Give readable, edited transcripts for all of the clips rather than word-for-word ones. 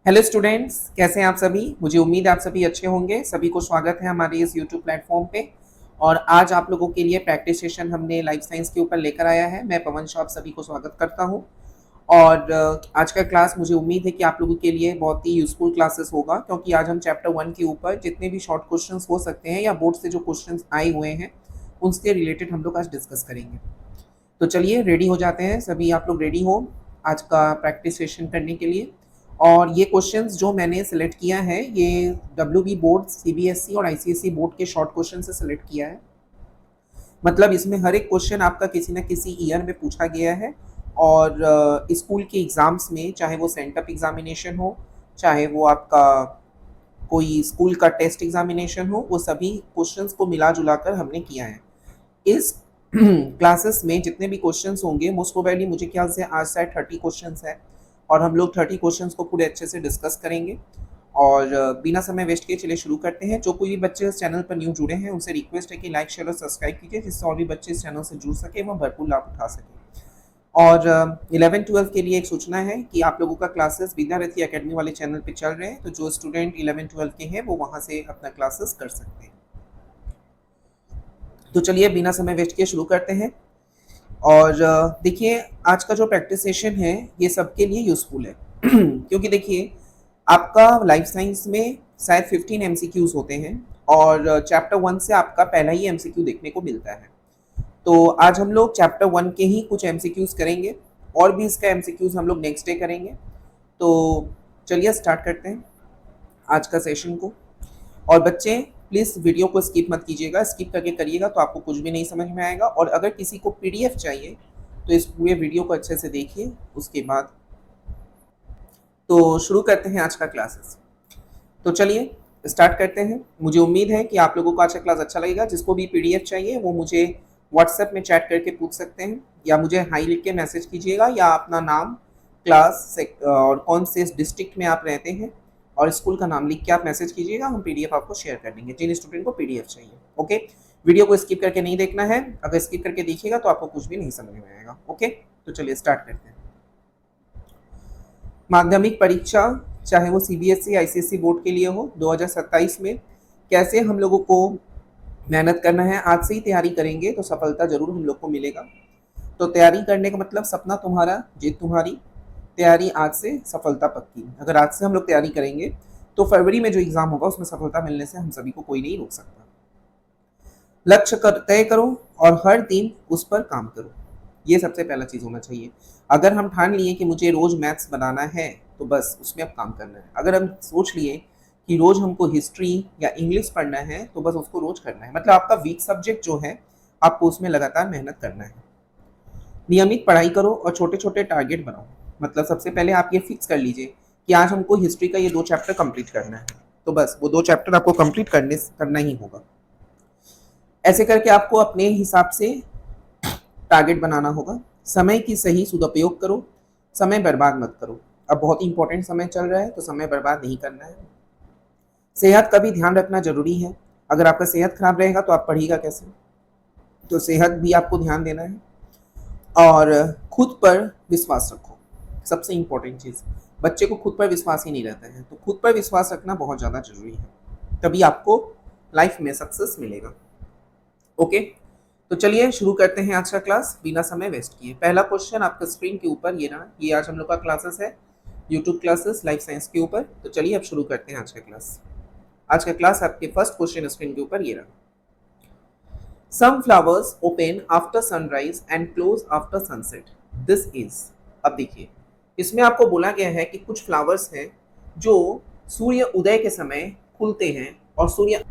Hello students, कैसे हैं आप सभी। मुझे उम्मीद है आप सभी अच्छे होंगे। सभी को स्वागत है हमारे इस यूट्यूब प्लेटफॉर्म पे। और आज आप लोगों के लिए प्रैक्टिस सेशन हमने लाइफ साइंस के ऊपर लेकर आया है। मैं पवन शाह आप सभी को स्वागत करता हूं। और आज का क्लास मुझे उम्मीद है कि आप लोगों के लिए बहुत ही यूजफुल क्लासेस होगा, क्योंकि आज हम चैप्टर 1 के ऊपर जितने भी शॉर्ट क्वेश्चंस हो सकते हैं या बोर्ड से जो क्वेश्चंस आए हुए हैं उनसे रिलेटेड हम लोग आज डिस्कस करेंगे। तो चलिए रेडी हो जाते हैं सभी। आप लोग रेडी हो आज का प्रैक्टिस सेशन करने के लिए। और ये क्वेश्चंस जो मैंने सेलेक्ट किया है ये डब्ल्यूबी बोर्ड, सीबीएसई और आईसीएसई बोर्ड के शॉर्ट क्वेश्चन से सेलेक्ट किया है। मतलब इसमें हर एक क्वेश्चन आपका किसी न किसी ईयर में पूछा गया है। और स्कूल के एग्ज़ाम्स में, चाहे वो सेंटअप एग्जामिनेशन हो, चाहे वो आपका कोई स्कूल का टेस्ट एग्जामिनेशन हो, वो सभी क्वेश्चंस को मिला जुला कर हमने किया है। इस क्लासेस में जितने भी क्वेश्चंस होंगे मोस्ट प्रोबेबली मुझे ख्याल से आज शायद 30 क्वेश्चंस है। और हम लोग 30 क्वेश्चंस को पूरे अच्छे से डिस्कस करेंगे। और बिना समय वेस्ट किए चलिए शुरू करते हैं। जो कोई भी बच्चे इस चैनल पर न्यू जुड़े हैं उनसे रिक्वेस्ट है कि लाइक शेयर और सब्सक्राइब कीजिए, जिससे और भी बच्चे इस चैनल से जुड़ सके व भरपूर लाभ उठा सकें। और 11-12 के लिए एक सूचना है कि आप लोगों का क्लासेस विद्यारथी एकेडमी वाले चैनल पे चल रहे हैं, तो जो स्टूडेंट 11-12 के हैं वो वहाँ से अपना क्लासेस कर सकते हैं। तो चलिए बिना समय वेस्ट किए शुरू करते हैं। और देखिए आज का जो प्रैक्टिस सेशन है ये सबके लिए यूज़फुल है क्योंकि देखिए आपका लाइफ साइंस में शायद 15 एमसीक्यूज होते हैं और चैप्टर 1 से आपका पहला ही एमसीक्यू देखने को मिलता है। तो आज हम लोग चैप्टर 1 के ही कुछ एमसीक्यूज करेंगे और भी इसका एमसीक्यूज हम लोग नेक्स्ट डे करेंगे। तो चलिए स्टार्ट करते हैं आज का सेशन को। और बच्चे प्लीज़ वीडियो को स्किप मत कीजिएगा, स्किप करके करिएगा तो आपको कुछ भी नहीं समझ में आएगा। और अगर किसी को पीडीएफ चाहिए तो इस पूरे वीडियो को अच्छे से देखिए उसके बाद। तो शुरू करते हैं आज का क्लासेस। तो चलिए स्टार्ट करते हैं। मुझे उम्मीद है कि आप लोगों को आज का क्लास अच्छा लगेगा। जिसको भी पीडीएफ चाहिए वो मुझे व्हाट्सएप में चैट करके पूछ सकते हैं, या मुझे हाई लिख के मैसेज कीजिएगा, या अपना नाम, क्लास और कौन से डिस्ट्रिक्ट में आप रहते हैं और स्कूल का नाम लिख के आप मैसेज कीजिएगा। हम पीडीएफ आपको शेयर कर देंगे जिन स्टूडेंट को पीडीएफ चाहिए। ओके, वीडियो को स्किप करके नहीं देखना है। अगर स्किप करके देखिएगा तो आपको कुछ भी नहीं समझ में आएगा। ओके, तो चलिए स्टार्ट करते हैं। माध्यमिक परीक्षा, चाहे वो सीबीएसई आईसीएसई बोर्ड के लिए हो, 2027 में कैसे हम लोगों को मेहनत करना है। आज से ही तैयारी करेंगे तो सफलता जरूर हम लोग को मिलेगा। तो तैयारी करने का मतलब सपना तुम्हारा, जीत तुम्हारी। तैयारी आज से, सफलता पक्की। अगर आज से हम लोग तैयारी करेंगे तो फरवरी में जो एग्जाम होगा उसमें सफलता मिलने से हम सभी को कोई नहीं रोक सकता। लक्ष्य तय करो और हर दिन उस पर काम करो। ये सबसे पहला चीज़ होना चाहिए। अगर हम ठान लिए कि मुझे रोज़ मैथ्स बनाना है तो बस उसमें अब काम करना है। अगर हम सोच लिए कि रोज़ हमको हिस्ट्री या इंग्लिश पढ़ना है तो बस उसको रोज़ करना है। मतलब आपका वीक सब्जेक्ट जो है आपको उसमें लगातार मेहनत करना है। नियमित पढ़ाई करो और छोटे छोटे टारगेट बनाओ। मतलब सबसे पहले आप ये फिक्स कर लीजिए कि आज हमको हिस्ट्री का ये 2 चैप्टर कंप्लीट करना है, तो बस वो 2 चैप्टर आपको कंप्लीट करना ही होगा। ऐसे करके आपको अपने हिसाब से टारगेट बनाना होगा। समय की सही सदुपयोग करो, समय बर्बाद मत करो। अब बहुत इंपॉर्टेंट समय चल रहा है तो समय बर्बाद नहीं करना है। सेहत का भी ध्यान रखना जरूरी है। अगर आपका सेहत खराब रहेगा तो आप पढ़िएगा कैसे, तो सेहत भी आपको ध्यान देना है। और खुद पर विश्वास रखो, सबसे इम्पोर्टेंट चीज़। बच्चे को खुद पर विश्वास ही नहीं रहता है, तो खुद पर विश्वास रखना बहुत ज़्यादा जरूरी है, तभी आपको लाइफ में सक्सेस मिलेगा। ओके, तो चलिए शुरू करते हैं आज का क्लास बिना समय वेस्ट किए। पहला क्वेश्चन आपका स्क्रीन के ऊपर ये रहा। ये आज हम लोग का क्लासेस है, यूट्यूब क्लासेस लाइफ साइंस के ऊपर। तो चलिए अब शुरू करते हैं आज का क्लास। आज का क्लास आपके फर्स्ट क्वेश्चन स्क्रीन के ऊपर ये रहा। Some flowers open after sunrise and close after sunset. This is। अब देखिए इसमें आपको बोला गया है कि कुछ फ्लावर्स हैं जो सूर्य उदय के समय खुलते हैं और सूर्य।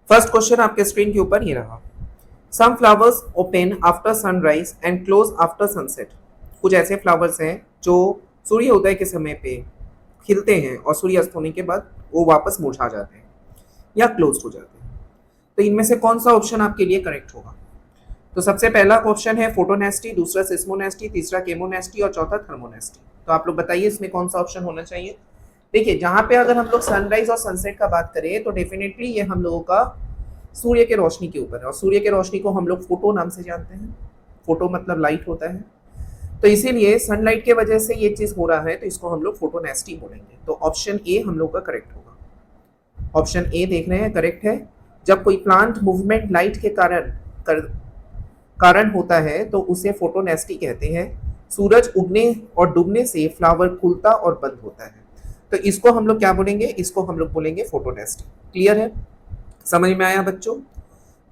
फर्स्ट क्वेश्चन आपके स्क्रीन के ऊपर ये रहा। Some flowers open after sunrise and close after sunset. कुछ ऐसे फ्लावर्स हैं जो सूर्य उदय के समय पे खिलते हैं और सूर्य अस्त होने के बाद वो वापस मुरझा जाते हैं या क्लोज हो जाते हैं। तो इनमें से कौन सा ऑप्शन आपके लिए करेक्ट होगा? तो सबसे पहला ऑप्शन है फोटोनेस्टी, दूसरा सिस्मोनेस्टी, तीसरा केमोनेस्टी और चौथा थर्मोनेस्टी। तो आप लोग बताइए इसमें कौन सा ऑप्शन होना चाहिए। देखिए जहाँ पे अगर हम लोग सनराइज और सनसेट का बात करें तो डेफिनेटली ये हम लोगों का सूर्य के रोशनी के ऊपर है, और सूर्य के रोशनी को हम लोग फोटो नाम से जानते हैं। फोटो मतलब लाइट होता है। तो इसीलिए सनलाइट के वजह से ये चीज हो रहा है, तो इसको हम लोग फोटोनेस्टी बोलेंगे। तो ऑप्शन ए हम लोग का करेक्ट होगा। ऑप्शन ए देख रहे हैं करेक्ट है। जब कोई प्लांट मूवमेंट लाइट के कारण होता है तो उसे फोटोनेस्टी कहते हैं। सूरज उगने और डूबने से फ्लावर खुलता और बंद होता है। तो इसको हम लोग क्या बोलेंगे, इसको हम लोग बोलेंगे फोटोनेस्टी। क्लियर है, समझ में आया बच्चों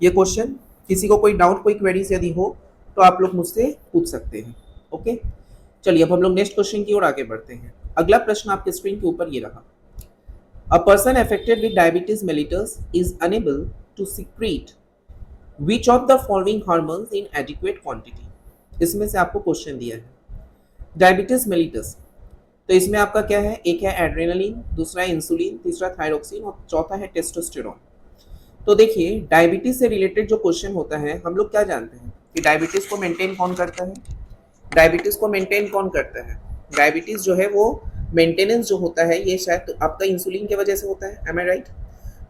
ये क्वेश्चन? किसी को कोई डाउट, कोई क्वेरीज यदि हो तो आप लोग मुझसे पूछ सकते हैं। ओके, चलिए अब हम लोग नेक्स्ट क्वेश्चन की ओर आगे बढ़ते हैं। अगला प्रश्न आपके स्क्रीन के ऊपर ये रहा। A person affected with diabetes mellitus is unable to secrete which of the following hormones in adequate quantity. इसमें से आपको क्वेश्चन दिया है डायबिटीज मेलिटस, तो इसमें आपका क्या है, एक है एड्रेनलिन, दूसरा है इंसुलिन, तीसरा थायरोक्सिन और चौथा है टेस्टोस्टेरोन। तो देखिए डायबिटीज से रिलेटेड जो क्वेश्चन होता है, हम लोग क्या जानते हैं कि डायबिटीज को मेंटेन कौन करता है? डायबिटीज को मेंटेन कौन करता है? डायबिटीज जो है वो मेंटेनेंस जो होता है ये शायद आपका इंसुलिन की वजह से होता है। एम आई राइट?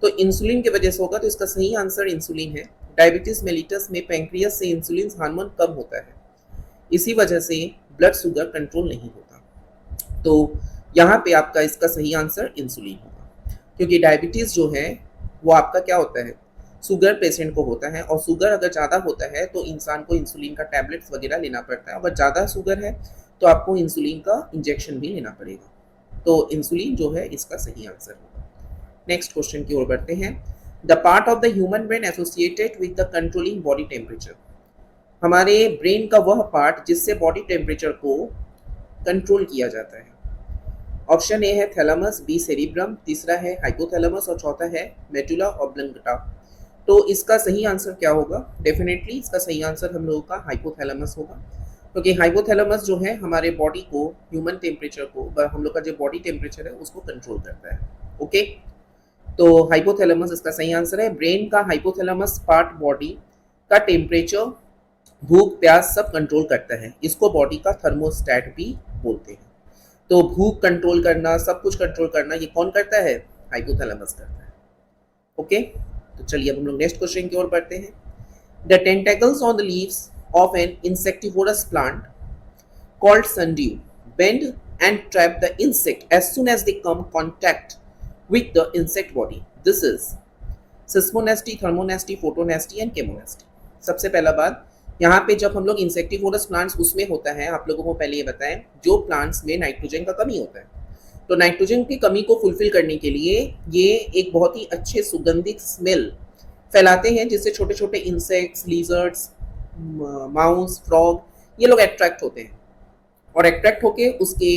तो इंसुलिन की वजह से होगा, तो इसका सही आंसर इंसुलिन है। डायबिटीज मेलिटस में पैंक्रियास से इंसुलिन हार्मोन कम होता है, इसी वजह से ब्लड शुगर कंट्रोल नहीं होता। तो यहाँ पे आपका इसका सही आंसर इंसुलिन होगा, क्योंकि डायबिटीज जो है वो आपका क्या होता है, शुगर पेशेंट को होता है, और शुगर अगर ज़्यादा होता है तो इंसान को इंसुलिन का टैबलेट्स वगैरह लेना पड़ता है। अगर ज़्यादा शुगर है तो आपको इंसुलिन का इंजेक्शन भी लेना पड़ेगा। तो इंसुलिन जो है इसका सही आंसर होगा। नेक्स्ट क्वेश्चन की ओर बढ़ते हैं। The part of the human brain associated with the controlling body temperature. हमारे ब्रेन का वह पार्ट जिससे बॉडी टेम्परेचर को कंट्रोल किया जाता है। ऑप्शन ए है थैलेमस, बी सेरिब्रम, तीसरा है हाइपोथैलेमस और चौथा है मेडुला ऑब्लंगटा। तो इसका सही आंसर क्या होगा? डेफिनेटली इसका सही आंसर हम लोगों का हाइपोथैलेमस होगा, क्योंकि हाइपोथैलेमस जो है हमारे बॉडी को, ह्यूमन टेम्परेचर को, हम लोग का जो बॉडी टेम्परेचर है उसको कंट्रोल करता है। ओके, तो हाइपोथैलेमस इसका सही आंसर है। ब्रेन का हाइपोथैलेमस पार्ट बॉडी का टेम्परेचर, भूख प्यास सब कंट्रोल करता है। इसको बॉडी का थर्मोस्टैट भी बोलते हैं। तो भूख कंट्रोल करना, सब कुछ कंट्रोल करना, ये कौन करता है? हाइपोथैलेमस करता है। ओके, तो चलिए अब हम लोग नेक्स्ट क्वेश्चन की ओर बढ़ते हैं। The tentacles on the leaves of an insectivorous plant called sundew bend and trap the insect as soon as they come contact with the insect body. This is seismonasty, thermonasty, photonasty and chemonasty. सबसे पहला बात, यहाँ पे जब हम लोग insectivorous plants उसमें होता है, आप लोगों को पहले ये बताएं, जो प्लांट्स में नाइट्रोजन का कमी होता है, तो नाइट्रोजन की कमी को फुलफिल करने के लिए ये एक बहुत ही अच्छे सुगंधित स्मेल फैलाते हैं, जिससे छोटे छोटे इंसेक्ट्स, लीजर्ड्स, माउस, फ्रॉग, ये लोग अट्रैक्ट होते हैं और अट्रैक्ट होके उसके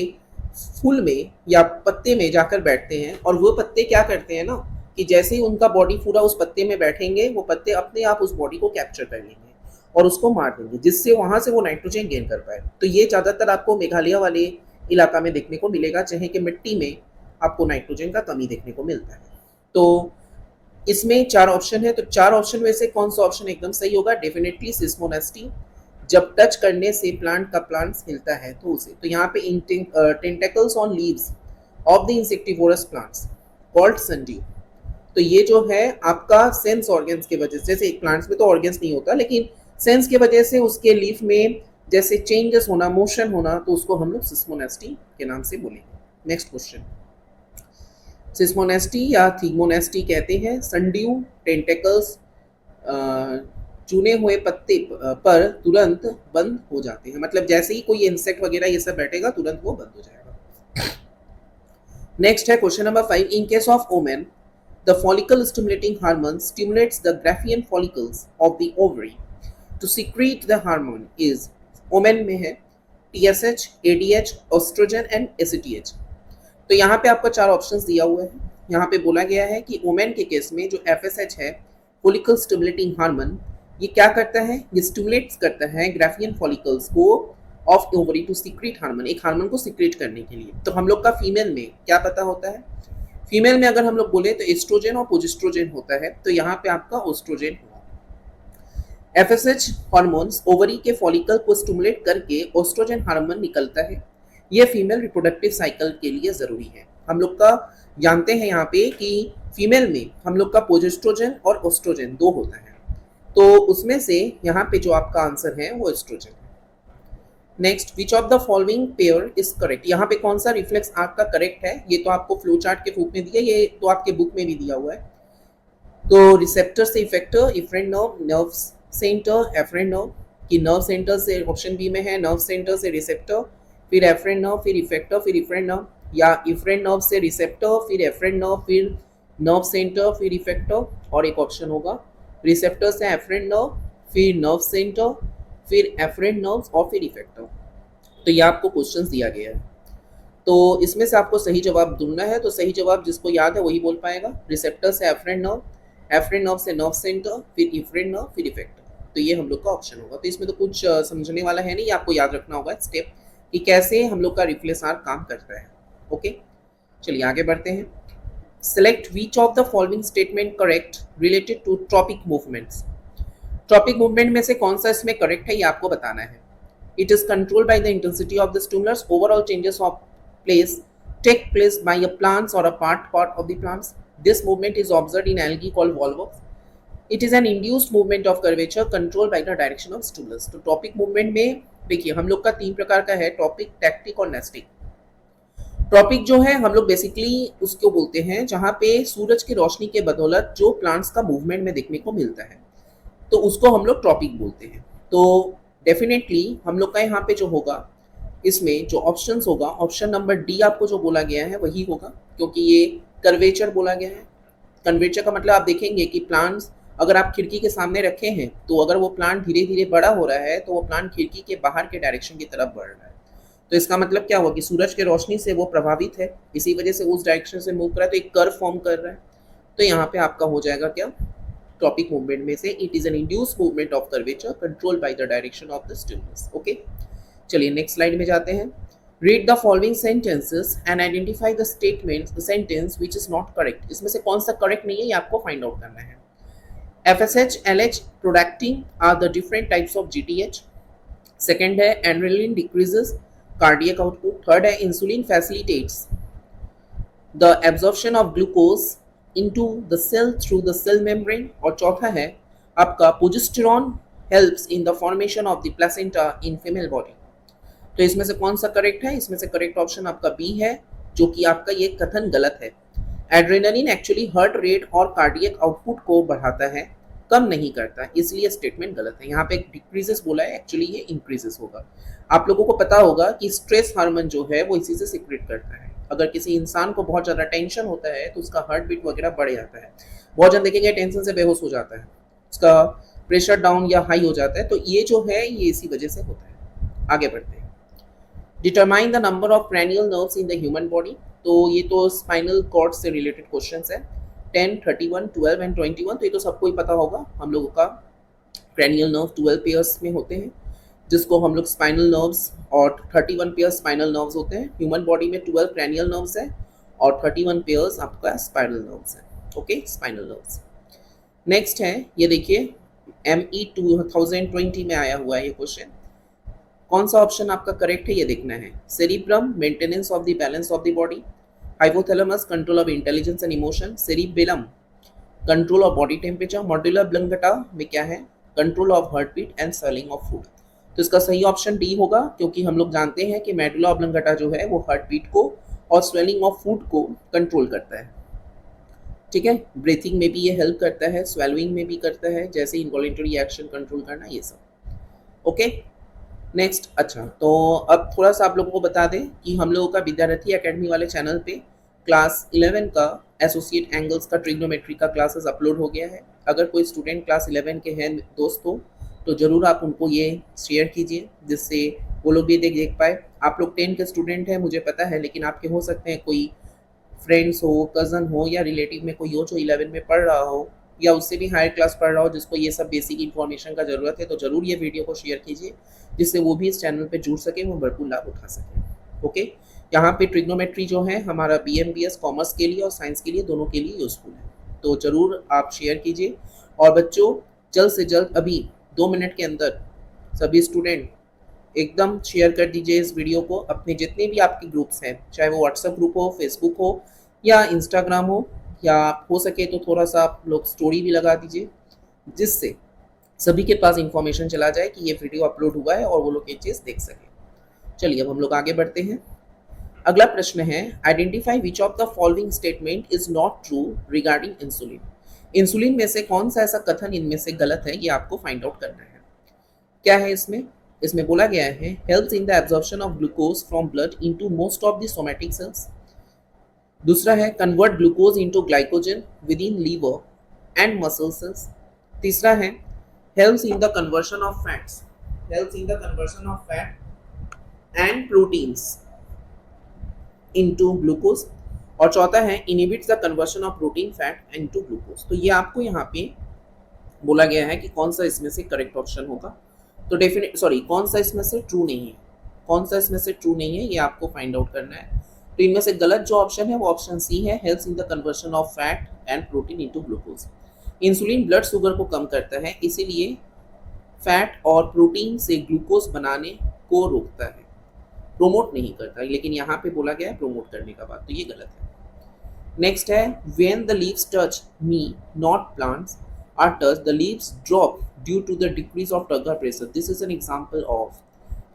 फूल में या पत्ते में जाकर बैठते हैं। और वो पत्ते क्या करते हैं ना, कि जैसे ही उनका बॉडी पूरा उस पत्ते में बैठेंगे, वो पत्ते अपने आप उस बॉडी को कैप्चर कर लेंगे और उसको मार देंगे, जिससे वहाँ से वो नाइट्रोजन गेन कर पाए। तो ये ज़्यादातर आपको मेघालय वाले इलाका में देखने को मिलेगा, जहाँ के मिट्टी में आपको नाइट्रोजन का कमी देखने को मिलता है। तो इसमें 4 ऑप्शन है, तो 4 ऑप्शन में से कौन सा ऑप्शन एकदम सही होगा? डेफिनेटली सिस्मोनेस्टी। जब टच करने से प्लांट हिलता है तो उसे, तो यहाँ पे tentacles on leaves of the insectivorous plants called sundew। तो ये जो है आपका सेंस ऑर्गन्स की वजह से, जैसे एक प्लांट्स में तो ऑर्गन्स नहीं होता, लेकिन सेंस की वजह से उसके लीफ में जैसे चेंजेस होना, मोशन होना, तो उसको हम लोग सिस्मोनेस्टी के नाम से बोलेंगे। नेक्स्ट क्वेश्चन, सिस्मोनेस्टी या थीगमोनेस्टी कहते हैं sundew टेंटेकल्स चुने हुए पत्ते पर तुरंत बंद हो जाते हैं, मतलब जैसे ही कोई इंसेक्ट वगैरह ये सब बैठेगा तुरंत वो बंद हो जाएगा। नेक्स्ट है question number 5। In case of women the follicle stimulating hormone stimulates the Graafian follicles of the ovary to secrete the hormone is, women में है TSH, ADH, oestrogen and ACTH। तो यहाँ पे आपको 4 ऑप्शंस दिया हुआ है। यहाँ पे बोला गया है कि ओमेन के केस में जो FSH है, फॉलिकल स्टिमुलेटिंग हार्मोन, ये क्या करता है? ये स्टिमुलेट्स करता है ग्राफियन फॉलिकल्स को of ovary to secrete hormone, एक हार्मोन को सीक्रेट करने के लिए। तो हम लोग का फीमेल में क्या पता होता है? फीमेल में अगर हम लोग बोले तो एस्ट्रोजन और प्रोजेस्ट्रोजन होता है, तो यहाँ पे आपका ऑस्ट्रोजन हुआ। FSH हार्मोन्स ओवरी के फॉलिकल को स्टिमुलेट करके ऑस्ट्रोजन हार्मोन निकलता है। ये फीमेल रिप्रोडक्टिव साइकिल के लिए जरूरी है। हम लोग का जानते हैं यहाँ पे कि फीमेल में हम लोग का प्रोजेस्ट्रोजन और ऑस्ट्रोजन 2 होता है, तो उसमें से यहाँ पे जो आपका आंसर है वो एस्ट्रोजन है। Next, which of the following pair is correct, यहाँ पे कौन सा रिफ्लेक्स आर्क का करेक्ट है, ये तो आपको फ्लो चार्ट के रूप में दिया, ये तो आपके बुक में भी दिया हुआ है। तो रिसेप्टर से effector, efferent nerve, nerve centre, afferent nerve, कि नर्व सेंटर से ऑप्शन बी में है, नर्व सेंटर से रिसेप्टर, फिर एफरेंट नर्व, फिर इफेक्टर, फिर इफरेंट नर्व, या इफरेंट नर्व से रिसेप्टर, फिर एफरेंट नर्व, फिर नर्व सेंटर, फिर इफेक्टर, और एक ऑप्शन होगा रिसेप्टर से एफरेंट नर्व, फिर नर्व सेंटर, फिर एफरेंट नर्व और फिर इफेक्टर। तो ये आपको क्वेश्चन दिया गया है, तो इसमें से आपको सही जवाब ढूंढना है। तो सही जवाब जिसको याद है वही बोल पाएगा। रिसेप्टर से एफरेंट नर्व, एफरेंट नर्व से नर्व सेंटर, फिर इफरेंट नर्व, फिर इफेक्टर। तो ये हम लोग का ऑप्शन होगा। तो इसमें तो कुछ समझने वाला है नहीं, आपको याद रखना होगा स्टेप कि कैसे हम लोग का रिफ्लेक्स आर्क काम करता है। ओके, चलिए आगे बढ़ते हैं। Select which of the following statement correct related to tropic movements. Tropic movement में से कौन सा इसमें करेक्ट है ये आपको बताना है। It is controlled by the intensity of the stimulus. Overall changes of place take place by a plants or a part of the plants. This movement is observed in algae called volvox. It is an induced movement of curvature controlled by the direction of stimulus. तो topic movement में देखिए हम लोग का 3 प्रकार का है, topic, tactic और नेस्टिक। टॉपिक जो है हम लोग बेसिकली उसको बोलते हैं जहाँ पे सूरज की रोशनी के बदौलत जो प्लांट्स का मूवमेंट में देखने को मिलता है, तो उसको हम लोग टॉपिक बोलते हैं। तो डेफिनेटली हम लोग का यहाँ पे जो होगा, इसमें जो ऑप्शंस होगा, ऑप्शन नंबर डी आपको जो बोला गया है वही होगा, क्योंकि ये कर्वेचर बोला गया है। कर्वेचर का मतलब आप देखेंगे कि प्लांट्स अगर आप खिड़की के सामने रखे हैं तो अगर वो प्लांट धीरे धीरे बड़ा हो रहा है तो वो प्लांट खिड़की के बाहर के डायरेक्शन की तरफ बढ़ रहा है। तो इसका मतलब क्या हुआ कि सूरज के रोशनी से वो प्रभावित है, इसी वजह से उस डायरेक्शन से मूव कर रहा है, तो एक कर्व फॉर्म कर रहा है। तो यहाँ पे आपका हो जाएगा क्या, टॉपिक मूवमेंट में से it is an induced movement of curvature controlled by the direction of the stimulus. Okay, चलिए नेक्स्ट स्लाइड में जाते हैं। Read the following sentences and identify the statement sentence which is not correct. इसमें से कौन सा करेक्ट नहीं है ये आपको फाइंड आउट करना है। FSH, LH producting are the different types of GTH। Second है adrenaline decreases cardiac output. Third है insulin facilitates the absorption of glucose into the cell through the cell membrane। और चौथा है आपका progesterone helps in the formation of the placenta in female body। तो इसमें से कौन सा करेक्ट है, इसमें से करेक्ट ऑप्शन आपका बी है, जो कि आपका ये कथन गलत है। एड्रेनलिन एक्चुअली हार्ट रेट और कार्डियक आउटपुट को बढ़ाता है, कम नहीं करता, इसलिए स्टेटमेंट गलत है। यहाँ पे डिक्रीजेस बोला है, एक्चुअली ये इंक्रीजेस होगा। आप लोगों को पता होगा कि स्ट्रेस हार्मोन जो है वो इसी से सीक्रेट करता है। अगर किसी इंसान को बहुत ज़्यादा टेंशन होता है तो उसका हार्ट बीट वगैरह बढ़ जाता है। बहुत जन देखेंगे टेंशन से बेहोश हो जाता है, उसका प्रेशर डाउन या हाई हो जाता है, तो ये जो है ये इसी वजह से होता है। आगे बढ़ते हैं। Determine the number of cranial nerves in the human body। तो ये तो स्पाइनल कॉर्ड से रिलेटेड क्वेश्चंस है। 10, 31, 12 एंड 21, तो ये तो सबको ही पता होगा। हम लोगों का cranial nerve 12 पेयर्स में होते हैं, जिसको हम लोग स्पाइनल नर्व्स, और 31 पेयर्स स्पाइनल नर्व्स होते हैं। ह्यूमन बॉडी में 12 cranial नर्व्स है और 31 पेयर्स आपका स्पाइनल नर्व्स है। Okay, spinal nerves. नेक्स्ट है, ये देखिए ME 2020 में आया हुआ है ये क्वेश्चन। कौन सा ऑप्शन आपका करेक्ट है ये देखना है। Cerebrum maintenance of the balance of the body, hypothalamus control of intelligence and emotion, cerebellum control of body temperature, medulla oblongata में क्या है, control of heart beat and swelling of food. तो इसका सही ऑप्शन डी होगा, क्योंकि हम लोग जानते हैं कि मेडुला ऑब्लंगेटा जो है वो हार्ट बीट को और स्वेलिंग ऑफ फूड को कंट्रोल करता है। ठीक है, ब्रीथिंग में भी ये हेल्प करता है, स्वेलिंग में भी करता है, जैसे इनवॉलेंटरी एक्शन कंट्रोल करना, ये सब। Okay, next. अच्छा, तो अब थोड़ा सा आप लोगों को बता दें कि हम लोगों का विद्यार्थी एकेडमी वाले चैनल पे क्लास 11 का एसोसिएट एंगल्स का ट्रिग्नोमेट्री का क्लासेस अपलोड हो गया है। अगर कोई स्टूडेंट क्लास 11 के हैं दोस्तों, तो ज़रूर आप उनको ये शेयर कीजिए, जिससे वो लोग भी देख पाए। आप लोग 10 के स्टूडेंट हैं मुझे पता है, लेकिन आपके हो सकते हैं कोई फ्रेंड्स हो, कज़न हो या रिलेटिव में कोई हो जो 11 में पढ़ रहा हो या उससे भी हायर क्लास पढ़ रहा हो, जिसको ये सब बेसिक इन्फॉर्मेशन का ज़रूरत है। तो ज़रूर ये वीडियो को शेयर कीजिए, जिससे वो भी इस चैनल पर जुड़ सके, वो भरपूर लाभ उठा सकें। ओके, यहाँ पे ट्रिग्नोमेट्री जो है हमारा BMBS कॉमर्स के लिए और साइंस के लिए, दोनों के लिए यूज़फुल है। तो ज़रूर आप शेयर कीजिए। और बच्चों, जल्द से जल्द अभी 2 मिनट के अंदर सभी स्टूडेंट एकदम शेयर कर दीजिए इस वीडियो को अपने जितने भी आपके ग्रुप्स हैं, चाहे वो व्हाट्सएप ग्रुप हो, फेसबुक हो या इंस्टाग्राम हो, या हो सके तो थोड़ा सा आप लोग स्टोरी भी लगा दीजिए, जिससे सभी के पास इंफॉर्मेशन चला जाए कि ये वीडियो अपलोड हुआ है और वो लोग ये चीज़ देख सकें। चलिए अब हम लोग आगे बढ़ते हैं। अगला प्रश्न है, identify which of the following statement is not true regarding insulin. Insulin में से कौन सा ऐसा कथन इनमें से गलत है, ये आपको फाइंड आउट करना है। क्या है इसमें? इसमें बोला गया है helps in the absorption of glucose from blood into most of the somatic cells. दूसरा है convert glucose into glycogen within liver and muscle cells. तीसरा है helps in the conversion of fats, helps in the conversion of fat and proteins into glucose. और चौथा है inhibits the conversion of protein fat into glucose. तो ये आपको यहाँ पे बोला गया है कि कौन सा इसमें से करेक्ट ऑप्शन होगा। तो कौन सा इसमें से ट्रू नहीं है, कौन सा इसमें से ट्रू नहीं है, ये आपको फाइंड आउट करना है। तो इनमें से गलत जो ऑप्शन है वो ऑप्शन सी है, helps in the conversion of fat and protein into glucose. Insulin blood sugar को कम करता है, इसीलिए फैट और प्रोटीन से ग्लूकोज बनाने को रोकता है, प्रोमोट नहीं करता। लेकिन यहाँ पे बोला गया है प्रोमोट करने का बात, तो ये गलत है। नेक्स्ट है when the leaves touch me not plants are touch the leaves drop due to the decrease of turgor pressure. This is an example of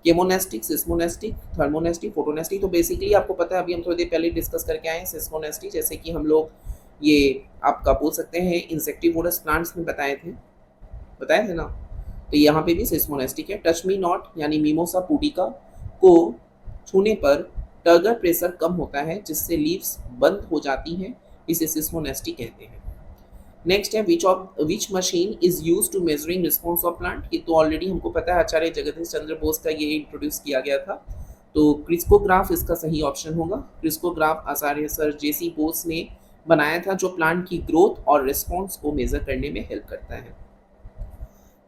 chemonastic, seismonastic, thermonastic, photonastic. तो बेसिकली आपको पता है, अभी हम थोड़ी देर पहले डिस्कस करके आए हैं सिस्मोनेस्टिक, जैसे कि हम लोग ये आपका बोल सकते हैं इंसेक्टिवोरस प्लांट्स में बताए थे ना। तो यहाँ पे भी सिस्मोनेस्टिक है। टच मी नॉट यानी मीमोसा पुडिका को छूने पर टर्गर प्रेशर कम होता है, जिससे लीव्स बंद हो जाती हैं, इसे सिस्मोनेस्टिक कहते हैं। नेक्स्ट है which machine is use to measuring response of plant. ये तो ऑलरेडी हमको पता है, आचार्य जगदीश चंद्र बोस का ये इंट्रोड्यूस किया गया था। तो क्रिस्कोग्राफ इसका सही ऑप्शन होगा। क्रिस्कोग्राफ आचार्य सर जेसी बोस ने बनाया था, जो प्लांट की ग्रोथ और रिस्पॉन्स को मेजर करने में हेल्प करता है।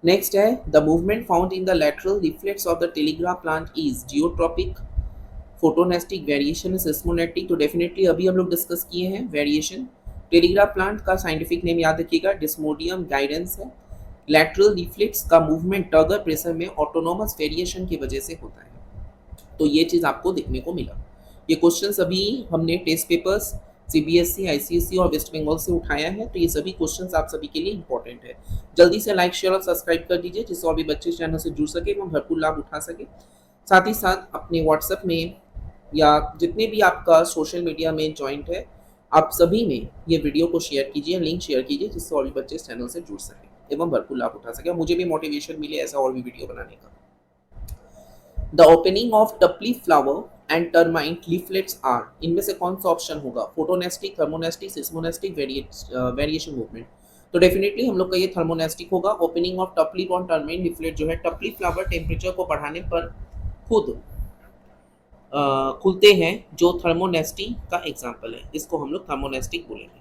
नेक्स्ट है the movement found in the lateral leaflets of the telegraph plant is geotropic, photonastic, variation, seismonastic. तो डेफिनेटली अभी हम लोग डिस्कस किए हैं वेरिएशन। टेलीग्राफ प्लांट का साइंटिफिक नेम याद रखिएगा, डिस्मोडियम गाइडेंस है। लैटरल लीफलेट्स का मूवमेंट टर्गर प्रेशर में ऑटोनोमस वेरिएशन की वजह से होता है। तो ये चीज़ आपको देखने को मिला। ये क्वेश्चन अभी हमने टेस्ट पेपर्स सीबीएसई, आईसीएसई और वेस्ट बंगाल से उठाया है। तो ये सभी क्वेश्चंस आप सभी के लिए इंपॉर्टेंट है। जल्दी से लाइक, शेयर और सब्सक्राइब कर दीजिए, जिससे और भी बच्चे चैनल से जुड़ सके एवं भरपूर लाभ उठा सके। साथ ही साथ अपने व्हाट्सएप में या जितने भी आपका सोशल मीडिया में जॉइंट है, आप सभी में ये वीडियो को शेयर कीजिए, लिंक शेयर कीजिए, जिससे और भी बच्चे इस चैनल से जुड़ सके एवं भरपूर लाभ उठा सके, मुझे भी मोटिवेशन मिले ऐसा और भी वीडियो बनाने का। द ओपनिंग ऑफ टपली flower and termite leaflets are, इनमें से कौन सा ऑप्शन होगा? Photonastic, thermonastic, seismonastic, variation movement. तो डेफिनेटली हम लोग का ये थर्मोनेस्टिक होगा। ओपनिंग ऑफ टपली ऑन टर्माइट लीफलेट जो है, टपली फ्लावर टेम्परेचर को बढ़ाने पर खुद खुलते हैं, जो थर्मोनेस्टी का एग्जाम्पल है, इसको हम लोग थर्मोनेस्टिक बोलेंगे।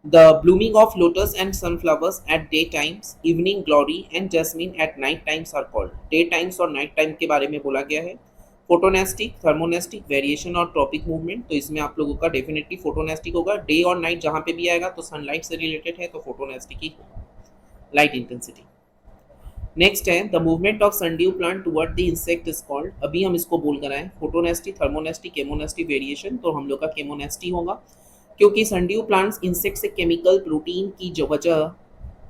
The blooming of lotus and sunflowers at day times, evening glory and jasmine at night times are called. Day times और नाइट टाइम के बारे में बोला गया है। फोटोनेस्टिक, थर्मोनेस्टिक, वेरिएशन और ट्रॉपिक मूवमेंट। तो इसमें आप लोगों का डेफिनेटली फोटोनेस्टिक होगा। डे और नाइट जहाँ पे भी आएगा तो सनलाइट से रिलेटेड है, तो फोटोनेस्टिक ही होगा, लाइट इंटेंसिटी। नेक्स्ट है the movement of sundew plant toward the insect is called. अभी हम इसको बोल कर आए फोटोनेस्टी, थर्मोनेस्टी, केमोनेस्टी, वेरिएशन। तो हम लोग का केमोनेस्टी होगा, क्योंकि सनड्यू प्लांट्स इंसेक्ट से केमिकल प्रोटीन की जो वजह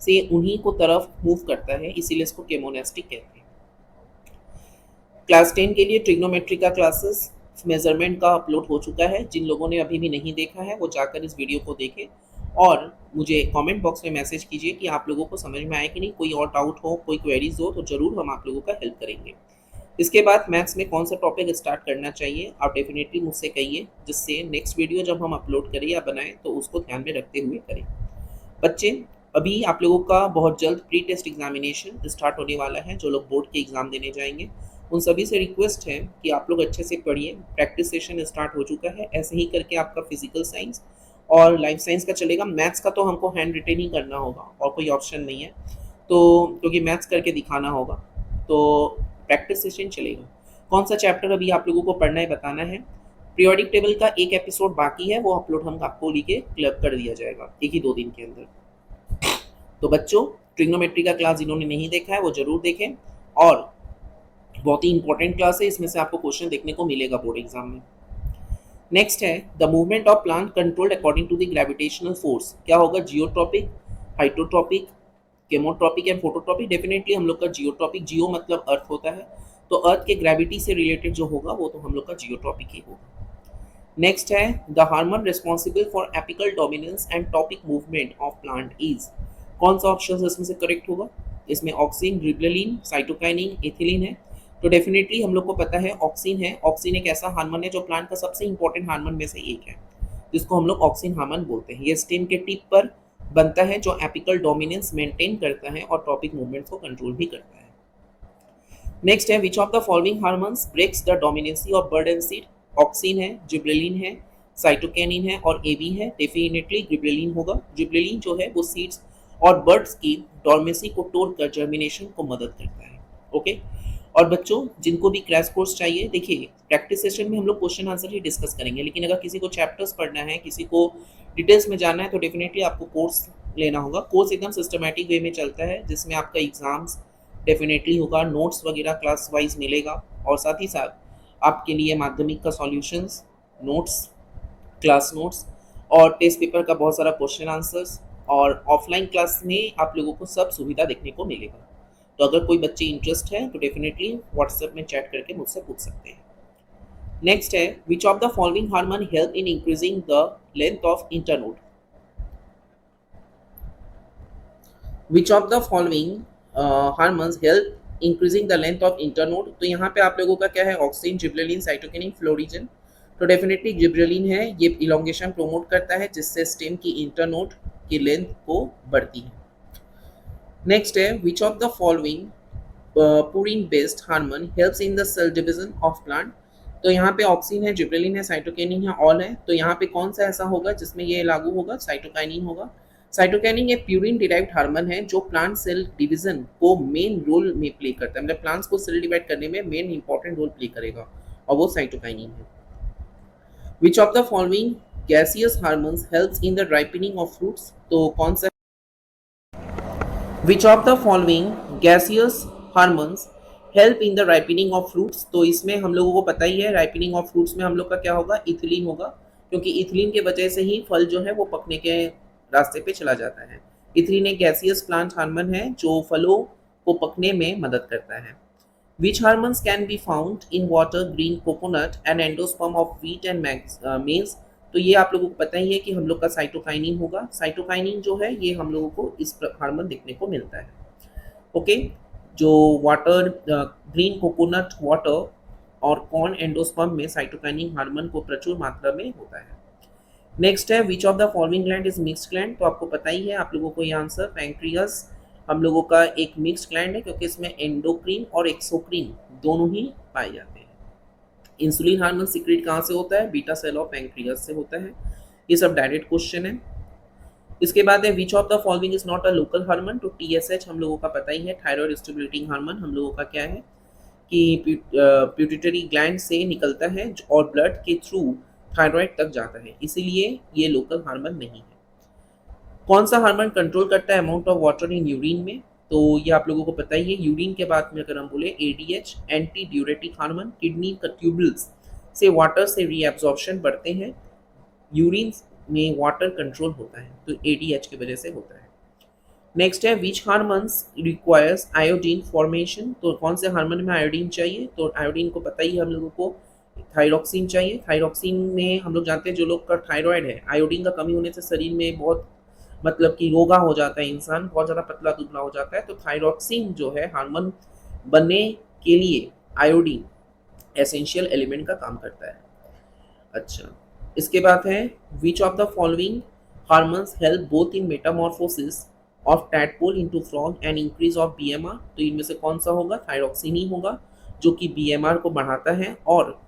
से उन्हीं को तरफ मूव करता है, इसीलिए इसको केमोनेस्टिक कहते हैं। क्लास 10 के लिए ट्रिग्नोमेट्री का क्लासेस मेजरमेंट का अपलोड हो चुका है। जिन लोगों ने अभी भी नहीं देखा है वो जाकर इस वीडियो को देखें और मुझे कमेंट बॉक्स में मैसेज कीजिए कि आप लोगों को समझ में आया कि नहीं। कोई और डाउट हो, कोई क्वेरीज हो, तो ज़रूर हम आप लोगों का हेल्प करेंगे। इसके बाद मैथ्स में कौन सा टॉपिक स्टार्ट करना चाहिए, आप डेफिनेटली मुझसे कहिए, जिससे नेक्स्ट वीडियो जब हम अपलोड करें या बनाएं तो उसको ध्यान में रखते हुए करें। बच्चे, अभी आप लोगों का बहुत जल्द प्री टेस्ट एग्जामिनेशन स्टार्ट होने वाला है। जो लोग बोर्ड के एग्ज़ाम देने जाएंगे उन सभी से रिक्वेस्ट है कि आप लोग अच्छे से पढ़िए। प्रैक्टिस सेशन स्टार्ट हो चुका है। ऐसे ही करके आपका फिजिकल साइंस और लाइफ साइंस का चलेगा। मैथ्स का तो हमको हैंड रिटेन ही करना होगा और कोई ऑप्शन नहीं है, तो क्योंकि मैथ्स करके दिखाना होगा, तो प्रैक्टिस सेशन चलेगा। कौन सा चैप्टर अभी आप लोगों को पढ़ना है बताना है। पीरियोडिक टेबल का एक एपिसोड बाकी है, वो अपलोड हम आपको लिखे क्लब कर दिया जाएगा 1 ही 2 दिन के अंदर। तो बच्चों, ट्रिग्नोमेट्री का क्लास जिन्होंने नहीं देखा है वो जरूर देखें, और बहुत ही इंपॉर्टेंट क्लास है, इसमें से आपको क्वेश्चन देखने को मिलेगा बोर्ड एग्जाम में। नेक्स्ट है the movement of plant controlled according to the gravitational force. क्या होगा? Geotropic, hydrotropic, chemotropic and phototropic. Definitely हम लोग का जियोट्रॉपिक, जियो मतलब अर्थ होता है, तो अर्थ के ग्रेविटी से रिलेटेड जो होगा वो तो हम लोग का जियोट्रॉपिक ही होगा। नेक्स्ट है the hormone responsible for apical dominance and topic movement of plant is. कौन सा ऑप्शन इसमें से करेक्ट होगा? इसमें ऑक्सिन, गिबरेलिन, साइटोकाइनिन, इथिलीन है। तो डेफिनेटली हम लोग को पता है ऑक्सिन है। ऑक्सिन एक ऐसा हार्मोन है जो प्लांट का सबसे इंपॉर्टेंट हार्मोन में से एक है, जिसको हम लोग ऑक्सिन हार्मोन बोलते हैं। ये स्टेम के टिप पर बनता है जो एपिकल डोमिनेंस मेंटेन करता है और टॉपिक मूवमेंट्स को कंट्रोल भी करता है। नेक्स्ट है which of the following hormones breaks the dominancy of bird and seed. Auxin है, जिबरेलिन है, साइटोकिनिन है और एबी है। डेफिनेटली जिबरेलिन होगा। जिबरेलिन जो है वो सीड्स और बर्ड्स की डोर्मेसी को तोड़कर जर्मिनेशन को मदद करता है। ओके। और बच्चों जिनको भी क्रैश कोर्स चाहिए, देखिए प्रैक्टिस सेशन में हम लोग क्वेश्चन आंसर ही डिस्कस करेंगे, लेकिन अगर किसी को चैप्टर्स पढ़ना है, किसी को डिटेल्स में जानना है, तो डेफिनेटली आपको कोर्स लेना होगा। कोर्स एकदम सिस्टमैटिक वे में चलता है, जिसमें आपका एग्जाम्स डेफिनेटली होगा, नोट्स वगैरह क्लास वाइज मिलेगा, और साथ ही साथ आपके लिए माध्यमिक का सॉल्यूशंस, नोट्स, क्लास नोट्स और टेस्ट पेपर का बहुत सारा क्वेश्चन आंसर्स, और ऑफलाइन क्लास में आप लोगों को सब सुविधा देखने को मिलेगा। तो अगर कोई बच्चे इंटरेस्ट है तो डेफिनेटली व्हाट्सएप में चैट करके मुझसे पूछ सकते हैं। नेक्स्ट है which of the following hormone help in increasing the length of internode. Which of the following hormones help increasing the length of internode. तो यहाँ पे आप लोगों का क्या है? Auxin, gibberellin, cytokinin, florigen. तो डेफिनेटली जिबरेलिन है, ये इलोंगेशन प्रोमोट करता है जिससे स्टेम की इंटरनोड की लेंथ को बढ़ती है। नेक्स्ट है which of the following purine based hormone helps in the cell division of plant. तो यहाँ पे ऑक्सिन है, जिबरेलिन है, साइटोकिनिन है, ऑल है। तो यहाँ पे कौन सा ऐसा होगा जिसमें ये लागू होगा? साइटोकाइनिन होगा। साइटोकाइनिन एक प्यूरिन डिराइव्ड हार्मोन है जो प्लांट सेल डिवीजन को मेन रोल में प्ले करता है, मतलब प्लांट्स को सेल डिवाइड करने में मेन इंपॉर्टेंट रोल प्ले करेगा, और वो साइटोकाइनिन है। Which of the following gaseous hormones helps in the ripening of fruits. तो कौन सा? विच of the following gaseous hormones help in the ripening of fruits. तो इसमें हम लोगों को पता ही है राइपनिंग ऑफ फ्रूट्स में हम लोग का क्या होगा? इथिलीन होगा, क्योंकि इथिलीन के वजह से ही फल जो है वो पकने के रास्ते पे चला जाता है। इथिलीन एक गैसियस प्लांट हार्मोन है जो फलों को पकने में मदद करता है। विच hormones can be found in water, green coconut and endosperm of wheat and मेज। तो ये आप लोगों को पता ही है कि हम लोग का साइटोकाइनिन होगा। साइटोकाइनिन जो है ये हम लोगों को इस हार्मोन देखने को मिलता है। ओके। जो वाटर, ग्रीन कोकोनट वाटर और कॉर्न एंडोस्पर्म में साइटोकाइनिन हार्मोन को प्रचुर मात्रा में होता है। नेक्स्ट है which of the following gland is mixed gland. तो आपको पता ही है आप लोगों को ये आंसर, पैंक्रियास हम लोगों का एक मिक्स्ड ग्लैंड है, क्योंकि इसमें एंडोक्रीन और एक्सोक्रीन दोनों ही पाए जाते हैं। इंसुलिन हार्मोन सीक्रेट कहाँ से होता है? बीटा सेल ऑफ पैंक्रियास से होता है। ये सब डायरेक्ट क्वेश्चन है। इसके बाद है which of the following is not a local hormone. तो TSH हम लोगों का पता ही है, थायराइड स्टिमुलेटिंग हार्मोन हम लोगों का क्या है कि पिट्यूटरी ग्लैंड से निकलता है और ब्लड के थ्रू थायराइड तक जाता है, इसीलिए ये लोकल हार्मोन नहीं है। कौन सा हार्मोन कंट्रोल करता है amount of water in urine में? तो ये आप लोगों को पता ही है। यूरिन के बाद में अगर हम बोले ADH, anti diuretic hormone, kidney का ट्यूबल्स से वाटर से रीएब्जॉर्प्शन बढ़ते हैं, यूरिन में वाटर कंट्रोल होता है, तो ADH की वजह से होता है। नेक्स्ट है विच हार्मोन्स रिक्वायर्स आयोडीन फॉर्मेशन। तो कौन से हार्मोन में आयोडीन चाहिए? तो आयोडीन को पता ही है हम लोगों को, थायरॉक्सिन चाहिए। थायरॉक्सिन में हम लोग जानते हैं जो लोग का थायराइड है, आयोडीन का कमी होने से शरीर में बहुत मतलब कि रोगा हो जाता है, इंसान बहुत ज़्यादा पतला दुबला हो जाता है। तो थायरॉक्सिन जो है हार्मोन बनने के लिए आयोडीन एसेंशियल एलिमेंट का काम करता है। अच्छा, इसके बाद है which of the following hormones help both in Metamorphosis of tadpole into frog and increase of BMR। तो इनमें से कौन सा होगा? थायरॉक्सिन ही होगा, जो कि BMR को बढ़ाता है और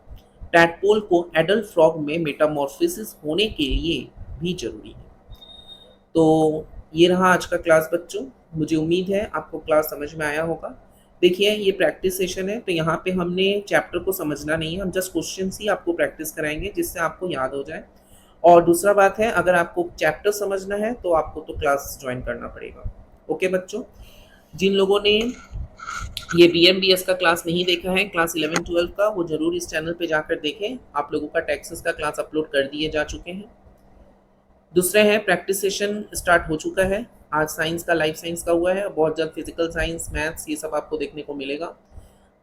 टैडपोल को एडल्ट फ्रॉग में मेटामॉर्फोसिस होने के लिए भी जरूरी है। तो ये रहा आज का क्लास बच्चों, मुझे उम्मीद है आपको क्लास समझ में आया होगा। देखिए ये प्रैक्टिस सेशन है, तो यहाँ पे हमने चैप्टर को समझना नहीं है, हम जस्ट क्वेश्चंस ही आपको प्रैक्टिस कराएंगे जिससे आपको याद हो जाए। और दूसरा बात है, अगर आपको चैप्टर समझना है तो आपको तो क्लास ज्वाइन करना पड़ेगा। ओके बच्चों, जिन लोगों ने ये BMBS का क्लास नहीं देखा है, क्लास 11-12 का, वो जरूर इस चैनल पे जाकर देखें। आप लोगों का टेक्सास का क्लास अपलोड कर दिए जा चुके हैं। दूसरे हैं प्रैक्टिस सेशन स्टार्ट हो चुका है, आज साइंस का, लाइफ साइंस का हुआ है, बहुत जल्द फिजिकल साइंस, मैथ्स, ये सब आपको देखने को मिलेगा।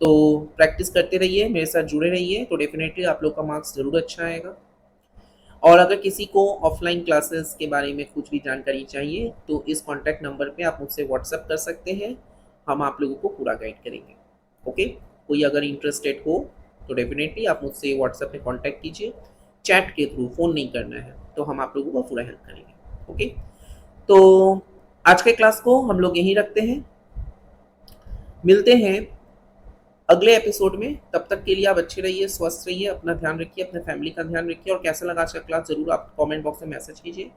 तो प्रैक्टिस करते रहिए, मेरे साथ जुड़े रहिए, तो डेफिनेटली आप लोग का मार्क्स ज़रूर अच्छा आएगा। और अगर किसी को ऑफलाइन क्लासेस के बारे में कुछ भी जानकारी चाहिए तो इस कॉन्टैक्ट नंबर पे आप मुझसे व्हाट्सएप कर सकते हैं, हम आप लोगों को पूरा गाइड करेंगे। ओके, कोई अगर इंटरेस्टेड हो तो डेफिनेटली आप मुझसे व्हाट्सएप पे कांटेक्ट कीजिए, चैट के थ्रू, फ़ोन नहीं करना है, तो हम आप लोगों को पूरा हेल्प करेंगे। ओके, तो आज के क्लास को हम लोग यहीं रखते हैं, मिलते हैं अगले एपिसोड में। तब तक के लिए आप अच्छे रहिए, स्वस्थ रहिए, अपना ध्यान रखिए, अपने फैमिली का ध्यान रखिए, और कैसा लगा आज का क्लास ज़रूर आप कमेंट बॉक्स में मैसेज कीजिए।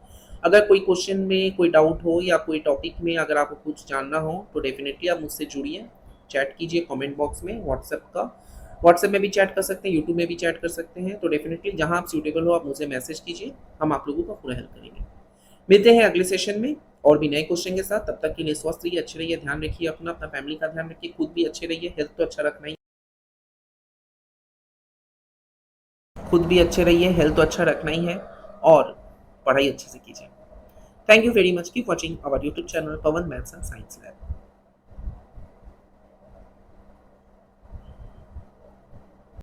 अगर कोई क्वेश्चन में कोई डाउट हो या कोई टॉपिक में अगर आपको कुछ जानना हो तो डेफिनेटली आप मुझसे जुड़िए, चैट कीजिए कमेंट बॉक्स में। व्हाट्सएप में भी चैट कर सकते हैं, यूट्यूब में भी चैट कर सकते हैं, तो डेफिनेटली जहाँ आप सूटेबल हो आप मुझे मैसेज कीजिए, हम आप लोगों का पूरा हेल्प करेंगे। मिलते हैं अगले सेशन में और भी नए क्वेश्चन के साथ। तब तक के लिए स्वस्थ रहिए, अच्छे रहिए, ध्यान रखिए अपना, अपना फैमिली का ध्यान रखिए, खुद भी अच्छे रहिए, हेल्थ तो अच्छा रखना ही, खुद भी अच्छे रहिए, हेल्थ तो अच्छा रखना ही है, और पढ़ाई अच्छे से कीजिए। Thank you very much, keep watching our YouTube channel Pawan maths and science lab.